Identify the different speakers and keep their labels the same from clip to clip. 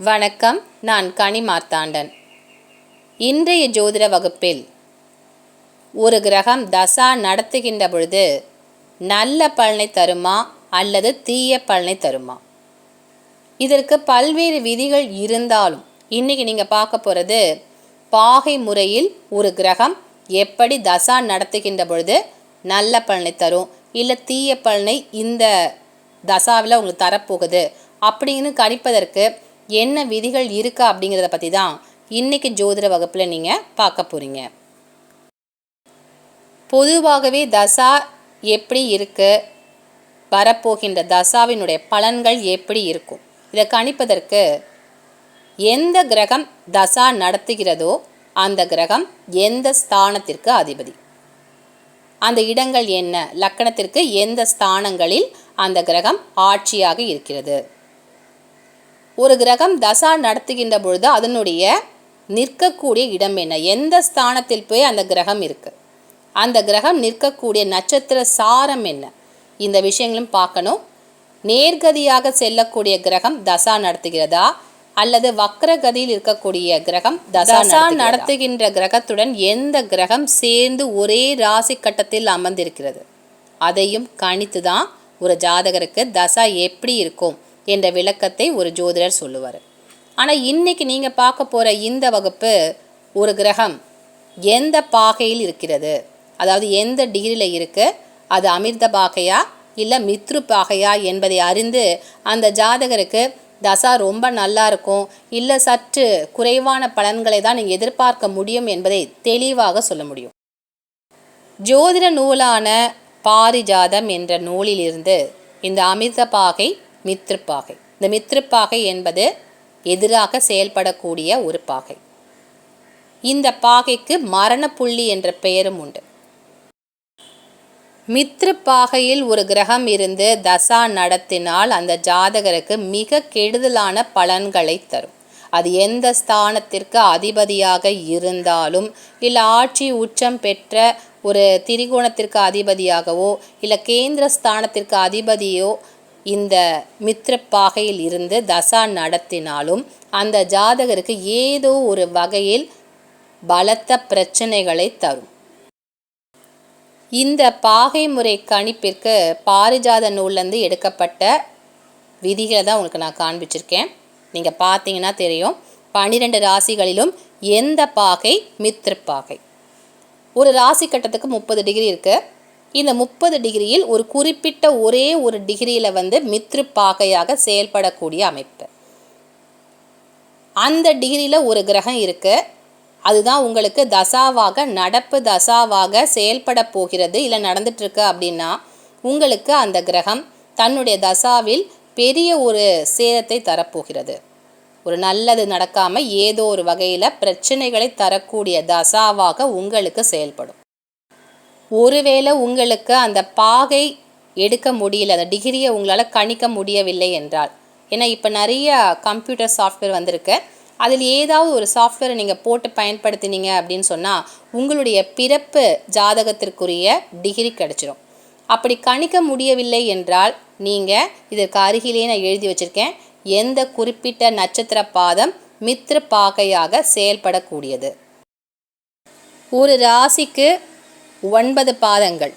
Speaker 1: வணக்கம். நான் கனி மார்த்தாண்டன். இன்றைய ஜோதிட வகுப்பில் ஒரு கிரகம் தசா நடத்துகின்ற பொழுது நல்ல பலனை தருமா அல்லது தீய பலனை தருமா? இதற்கு பல்வேறு விதிகள் இருந்தாலும் இன்றைக்கி நீங்கள் பார்க்க போகிறது பாகை முறையில் ஒரு கிரகம் எப்படி தசா நடத்துகின்ற பொழுது நல்ல பலனை தரும் இல்லை தீய பலனை இந்த தசாவில் உங்களுக்கு தரப்போகுது அப்படின்னு கணிப்பதற்கு என்ன விதிகள் இருக்கா அப்படிங்கிறத பற்றி தான் இன்றைக்கி ஜோதிட வகுப்பில் நீங்கள் பார்க்க போகிறீங்க. பொதுவாகவே தசா எப்படி இருக்குது, வரப்போகின்ற தசாவினுடைய பலன்கள் எப்படி இருக்கும், இதை கணிப்பதற்கு எந்த கிரகம் தசா நடத்துகிறதோ அந்த கிரகம் எந்த ஸ்தானத்திற்கு அதிபதி, அந்த இடங்கள் என்ன, லக்கணத்திற்கு எந்த ஸ்தானங்களில் அந்த கிரகம் ஆட்சியாக இருக்கிறது. ஒரு கிரகம் தசா நடத்துகின்ற பொழுது அதனுடைய நிற்கக்கூடிய இடம் என்ன, எந்த ஸ்தானத்தில் போய் அந்த கிரகம் இருக்குது, அந்த கிரகம் நிற்கக்கூடிய நட்சத்திர சாரம் என்ன, இந்த விஷயங்களும் பார்க்கணும். நேர்கதியாக செல்லக்கூடிய கிரகம் தசா நடத்துகிறதா அல்லது வக்ரகதியில் இருக்கக்கூடிய கிரகம் தசா நடத்துகின்ற கிரகத்துடன் எந்த கிரகம் சேர்ந்து ஒரே ராசி கட்டத்தில் அமர்ந்திருக்கிறது, அதையும் கணித்து தான் ஒரு ஜாதகருக்கு தசா எப்படி இருக்கும் என்ற விளக்கத்தை ஒரு ஜோதிடர் சொல்லுவார். ஆனால் இன்றைக்கி நீங்கள் பார்க்க போகிற இந்த வகுப்பு ஒரு கிரகம் எந்த பாகையில் இருக்கிறது, அதாவது எந்த டிகிரியில் இருக்குது, அது அமிர்த பாகையா இல்லை மித்ரு பாகையா என்பதை அறிந்து அந்த ஜாதகருக்கு தசா ரொம்ப நல்லா இருக்கும் இல்லை சற்று குறைவான பலன்களை தான் நீங்கள் எதிர்பார்க்க முடியும் என்பதை தெளிவாக சொல்ல முடியும். ஜோதிட நூலான பாரிஜாதம் என்ற நூலிலிருந்து இந்த அமிர்த பாகை மித்ருப்பாகை, இந்த மித்ருப்பாகை என்பது எதிராக செயல்படக்கூடிய ஒரு பாகை. இந்த பாகைக்கு மரணப்புள்ளி என்ற பெயரும் உண்டு. மித்ருப்பாகையில் ஒரு கிரகம் இருந்து தசா நடத்தினால் அந்த ஜாதகருக்கு மிக கெடுதலான பலன்களை தரும். அது எந்த ஸ்தானத்திற்கு அதிபதியாக இருந்தாலும் இல்லை ஆட்சி உச்சம் பெற்ற ஒரு திரிகோணத்திற்கு அதிபதியாகவோ இல்லை கேந்திர ஸ்தானத்திற்கு அதிபதியோ இந்த மித்ரப்பாகையில் இருந்து தசா நடத்தினாலும் அந்த ஜாதகருக்கு ஏதோ ஒரு வகையில் பலத்த பிரச்சனைகளை தரும். இந்த பாகை முறை கணிப்பிற்கு பாரிஜாத நூல்லேருந்து எடுக்கப்பட்ட விதிகளை தான் உங்களுக்கு நான் காண்பிச்சிருக்கேன். நீங்கள் பார்த்தீங்கன்னா தெரியும், 12 ராசிகளிலும் எந்த பாகை மித்ரப்பாகை. ஒரு ராசி கட்டத்துக்கு 30 டிகிரி இருக்குது. இந்த 30 டிகிரியில் ஒரு குறிப்பிட்ட ஒரே ஒரு டிகிரியில் மித்ரு பாகையாக செயல்படக்கூடிய அமைப்பு. அந்த டிகிரியில் ஒரு கிரகம் இருக்குது, அதுதான் உங்களுக்கு தசாவாக நடப்பு தசாவாக செயல்பட போகிறது இல்லை நடந்துட்டுருக்கு அப்படின்னா உங்களுக்கு அந்த கிரகம் தன்னுடைய தசாவில் பெரிய ஒரு சேதத்தை தரப்போகிறது. ஒரு நல்லது நடக்காமல் ஏதோ ஒரு வகையில் பிரச்சனைகளை தரக்கூடிய தசாவாக உங்களுக்கு செயல்படும். ஒருவேளை உங்களுக்கு அந்த பாகை எடுக்க முடியல, அந்த டிகிரியை உங்களால் கணிக்க முடியவில்லை என்றால், ஏன்னா இப்போ நிறைய கம்ப்யூட்டர் சாஃப்ட்வேர் வந்திருக்கு, அதில் ஏதாவது ஒரு சாஃப்ட்வேரை நீங்கள் போட்டு பயன்படுத்தினீங்க அப்படின்னு சொன்னால் உங்களுடைய பிறப்பு ஜாதகத்திற்குரிய டிகிரி கிடச்சிரும். அப்படி கணிக்க முடியவில்லை என்றால் நீங்கள் இதற்கு அருகிலே நான் எழுதி வச்சுருக்கேன், எந்த குறிப்பிட்ட நட்சத்திர பாதம் மித்ரு பாகையாக செயல்படக்கூடியது. ஒரு ராசிக்கு 9 பாதங்கள்.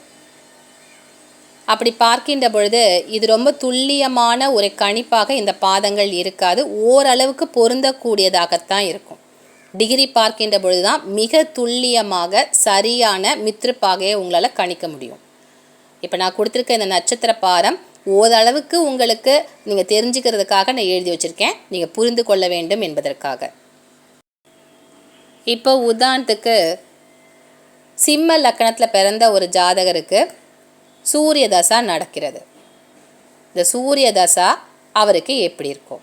Speaker 1: அப்படி பார்க்கின்ற பொழுது இது ரொம்ப துல்லியமான ஒரு கணிப்பாக இந்த பாதங்கள் இருக்காது, ஓரளவுக்கு பொருந்தக்கூடியதாகத்தான் இருக்கும். டிகிரி பார்க்கின்ற பொழுது தான் மிக துல்லியமாக சரியான மித்ருப்பாகையை உங்களால் கணிக்க முடியும். இப்போ நான் கொடுத்துருக்க இந்த நட்சத்திர பாதம் ஓரளவுக்கு உங்களுக்கு நீங்கள் தெரிஞ்சுக்கிறதுக்காக நான் எழுதி வச்சுருக்கேன், நீங்கள் புரிந்து கொள்ள வேண்டும் என்பதற்காக. இப்போ உதாரணத்துக்கு சிம்ம லக்கணத்தில் பிறந்த ஒரு ஜாதகருக்கு சூரிய தசா நடக்கிறது. இந்த சூரிய தசா அவருக்கு எப்படி இருக்கும்?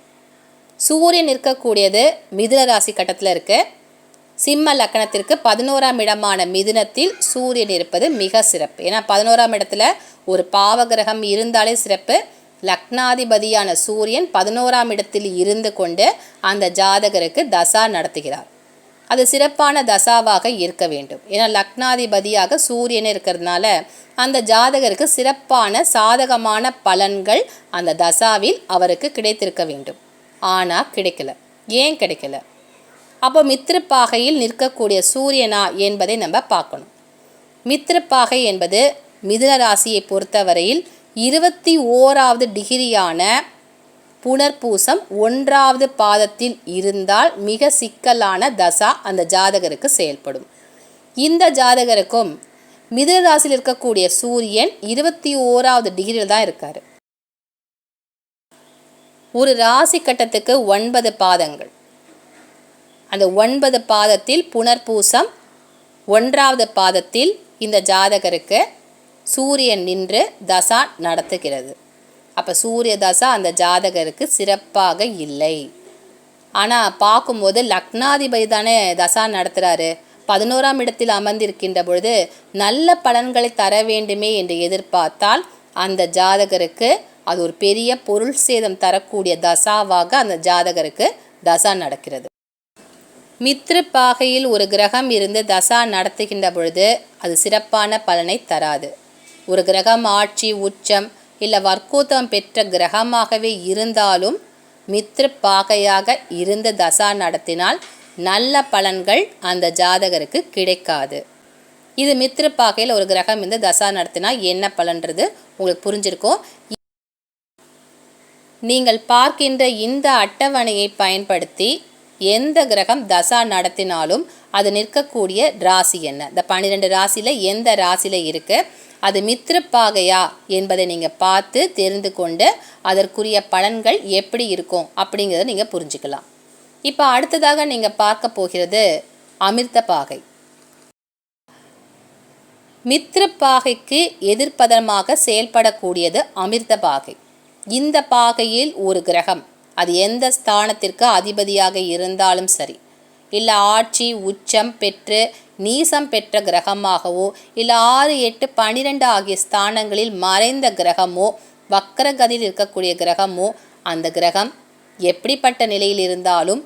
Speaker 1: சூரியன் இருக்கக்கூடியது மிதுன ராசி கட்டத்தில் இருக்குது. சிம்ம லக்கணத்திற்கு 11ஆம் இடமான மிதுனத்தில் சூரியன் இருப்பது மிக சிறப்பு. ஏன்னா 11ஆம் இடத்துல ஒரு பாவகிரகம் இருந்தாலே சிறப்பு. லக்னாதிபதியான சூரியன் 11ஆம் இடத்தில் இருந்து கொண்டு அந்த ஜாதகருக்கு தசா நடத்துகிறார். அது சிறப்பான தசாவாக இருக்க வேண்டும். ஏன்னா லக்னாதிபதியாக சூரியன் இருக்கிறதுனால அந்த ஜாதகருக்கு சிறப்பான சாதகமான பலன்கள் அந்த தசாவில் அவருக்கு கிடைத்திருக்க வேண்டும். ஆனால் கிடைக்கல. ஏன் கிடைக்கல? அப்போ மித்திரப்பாகையில் நிற்கக்கூடிய சூரியனா என்பதை நம்ம பார்க்கணும். மித்திரப்பாகை என்பது மிதுன ராசியை பொறுத்தவரையில் 21வது டிகிரியான புனர்பூசம் 1வது பாதத்தில் இருந்தால் மிக சிக்கலான தசா அந்த ஜாதகருக்கு செயல்படும். இந்த ஜாதகருக்கும் மிதுன ராசியில் இருக்கக்கூடிய சூரியன் 21வது டிகிரியில் தான் இருக்கார். ஒரு ராசி கட்டத்துக்கு 9 பாதங்கள். அந்த 9 பாதத்தில் புனர்பூசம் 1வது பாதத்தில் இந்த ஜாதகருக்கு சூரியன் நின்று தசா நடத்துகிறது. அப்போ சூரிய தசா அந்த ஜாதகருக்கு சிறப்பாக இல்லை. ஆனால் பார்க்கும்போது லக்னாதிபதி தானே தசா நடத்துகிறாரு. 11ஆம் இடத்தில் அமர்ந்திருக்கின்ற பொழுது நல்ல பலன்களை தர வேண்டுமே என்று எதிர்பார்த்தால் அந்த ஜாதகருக்கு அது ஒரு பெரிய பொருள் சேதம் தரக்கூடிய தசாவாக அந்த ஜாதகருக்கு தசா நடக்கிறது. மித்திரப்பாகையில் ஒரு கிரகம் இருந்து தசா நடத்துகின்ற பொழுது அது சிறப்பான பலனை தராது. ஒரு கிரகம் ஆட்சி உச்சம் இல்லை வர்க்கோத்தம் பெற்ற கிரகமாகவே இருந்தாலும் மித்திரப்பாகையாக இருந்து தசா நடத்தினால் நல்ல பலன்கள் அந்த ஜாதகருக்கு கிடைக்காது. இது மித்திரப்பாகையில் ஒரு கிரகம் இருந்து தசா நடத்தினா என்ன பலன்றது உங்களுக்கு புரிஞ்சிருக்கும். நீங்கள் பார்க்கின்ற இந்த அட்டவணையை பயன்படுத்தி எந்த கிரகம் தசா நடத்தினாலும் அது நிற்கக்கூடிய ராசி என்ன, இந்த 12 ராசியில் எந்த ராசியில் இருக்குது, அது மித்திரப்பாகையா என்பதை நீங்கள் பார்த்து தெரிந்து கொண்டு அதற்குரிய பலன்கள் எப்படி இருக்கும் அப்படிங்கிறத நீங்கள் புரிஞ்சுக்கலாம். இப்போ அடுத்ததாக நீங்கள் பார்க்க போகிறது அமிர்தப்பாகை. மித்திரப்பாகைக்கு எதிர்ப்பதமாக செயல்படக்கூடியது அமிர்தப்பாகை. இந்த பாகையில் ஒரு கிரகம் அது எந்த ஸ்தானத்திற்கு அதிபதியாக இருந்தாலும் சரி, இல்லை ஆட்சி உச்சம் பெற்று நீசம் பெற்ற கிரகமாகவோ இல்லை 6, 8, 12 ஆகிய ஸ்தானங்களில் மறைந்த கிரகமோ வக்கரகதியில் இருக்கக்கூடிய கிரகமோ அந்த கிரகம் எப்படிப்பட்ட நிலையில் இருந்தாலும்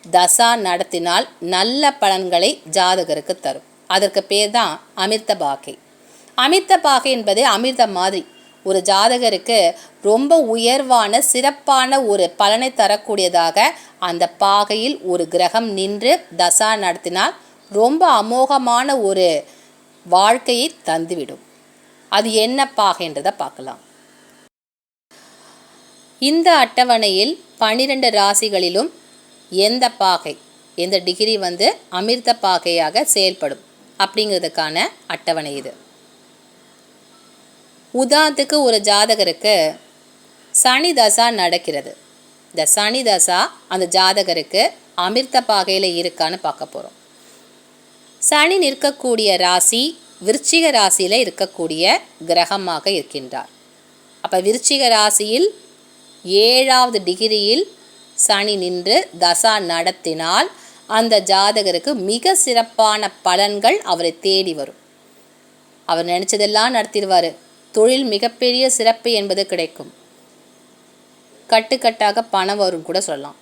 Speaker 1: தசா நடத்தினால் நல்ல பலன்களை ஜாதகருக்கு தரும். அதற்கு பேர் தான் அமிர்தபாகை. அமிர்தபாகை என்பது அமிர்தம் மாதிரி ஒரு ஜாதகருக்கு ரொம்ப உயர்வான சிறப்பான ஒரு பலனை தரக்கூடியதாக அந்த பாகையில் ஒரு கிரகம் நின்று தசா நடத்தினால் ரொம்ப அமோகமான ஒரு வாழ்க்கையை தந்துவிடும். அது என்ன பாகைன்றதை பார்க்கலாம். இந்த அட்டவணையில் 12 ராசிகளிலும் எந்த பாகை எந்த டிகிரி அமிர்த பாகையாக செயல்படும் அப்படிங்கிறதுக்கான அட்டவணை இது. உதாரணத்துக்கு ஒரு ஜாதகருக்கு சனி தசா நடக்கிறது. இந்த சனி தசா அந்த ஜாதகருக்கு அமிர்த பாகையில் இருக்கான்னு பார்க்க போகிறோம். சனி நிற்கக்கூடிய ராசி விருச்சிக ராசியில் இருக்கக்கூடிய கிரகமாக இருக்கின்றார். அப்போ விருச்சிக ராசியில் 7வது டிகிரியில் சனி நின்று தசா நடத்தினால் அந்த ஜாதகருக்கு மிக சிறப்பான பலன்கள் அவரை தேடி வரும். அவர் நினச்சதெல்லாம் நடத்திடுவார். தொழில் மிகப்பெரிய சிறப்பு என்பது கிடைக்கும். கட்டுக்கட்டாக பணம் வரும் கூட சொல்லலாம்.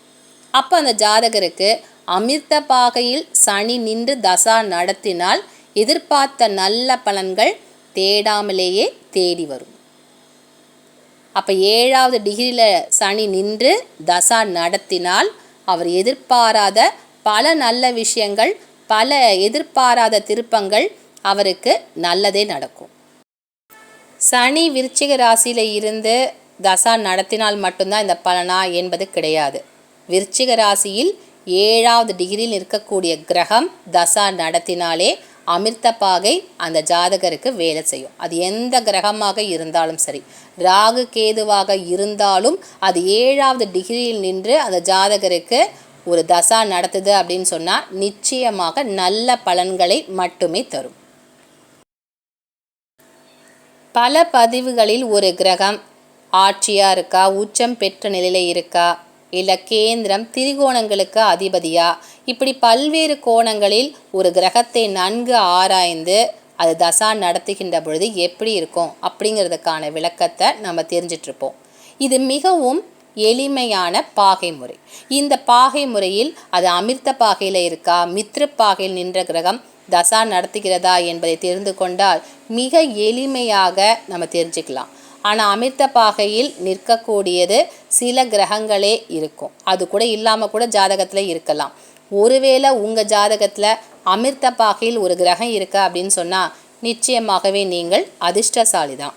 Speaker 1: அப்போ அந்த ஜாதகருக்கு அமிர்த பாகையில் சனி நின்று தசா நடத்தினால் எதிர்பார்த்த நல்ல பலன்கள் தேடாமலேயே தேடி வரும். அப்போ 7வது டிகிரியில் சனி நின்று தசா நடத்தினால் அவர் எதிர்பாராத பல நல்ல விஷயங்கள், பல எதிர்பாராத திருப்பங்கள் அவருக்கு நல்லதே நடக்கும். சனி விருச்சிக ராசியில் இருந்து தசா நடத்தினால் மட்டும்தான் இந்த பலனா என்பது கிடையாது. விருச்சிக ராசியில் 7வது டிகிரியில் இருக்கக்கூடிய கிரகம் தசா நடத்தினாலே அமிர்த பாகை அந்த ஜாதகருக்கு வேலை செய்யும். அது எந்த கிரகமாக இருந்தாலும் சரி, ராகு கேதுவாக இருந்தாலும் அது 7வது டிகிரியில் நின்று அந்த ஜாதகருக்கு ஒரு தசா நடத்துது அப்படின்னு சொன்னால் நிச்சயமாக நல்ல பலன்களை மட்டுமே தரும். பல பதிவுகளில் ஒரு கிரகம் ஆட்சியாக இருக்கா, உச்சம் பெற்ற நிலையில் இருக்கா, இல்லை கேந்திரம் திரிகோணங்களுக்கு அதிபதியா, இப்படி பல்வேறு கோணங்களில் ஒரு கிரகத்தை நன்கு ஆராய்ந்து அது தசா நடத்துகின்ற பொழுது எப்படி இருக்கும் அப்படிங்கிறதுக்கான விளக்கத்தை நம்ம தெரிஞ்சிட்ருப்போம். இது மிகவும் எளிமையான பாகை முறை. இந்த பாகை முறையில் அது அமிர்த பாகையில் இருக்கா, மித்ரு பாகையில் நின்ற கிரகம் தசா நடத்துகிறதா என்பதை தெரிந்து கொண்டால் மிக எளிமையாக நம்ம தெரிஞ்சுக்கலாம். ஆனால் அமிர்த பாகையில் நிற்கக்கூடியது சில கிரகங்களே இருக்கும். அது கூட இல்லாமல் கூட ஜாதகத்தில் இருக்கலாம். ஒருவேளை உங்கள் ஜாதகத்தில் அமிர்த பாகையில் ஒரு கிரகம் இருக்கா அப்படின்னு சொன்னால் நிச்சயமாகவே நீங்கள் அதிர்ஷ்டசாலி தான்.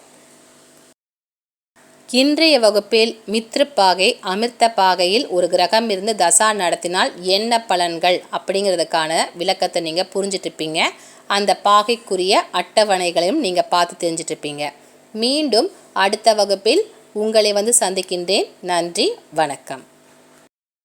Speaker 1: இன்றைய வகுப்பில் மித்ருப்பாகை அமிர்த பாகையில் ஒரு கிரகம் இருந்து தசா நடத்தினால் என்ன பலன்கள் அப்படிங்கிறதுக்கான விளக்கத்தை நீங்கள் புரிஞ்சிட்ருப்பீங்க. அந்த பாகைக்குரிய அட்டவணைகளையும் நீங்கள் பார்த்து தெரிஞ்சிட்ருப்பீங்க. மீண்டும் அடுத்த வகுப்பில் உங்களை சந்திக்கின்றேன். நன்றி, வணக்கம்.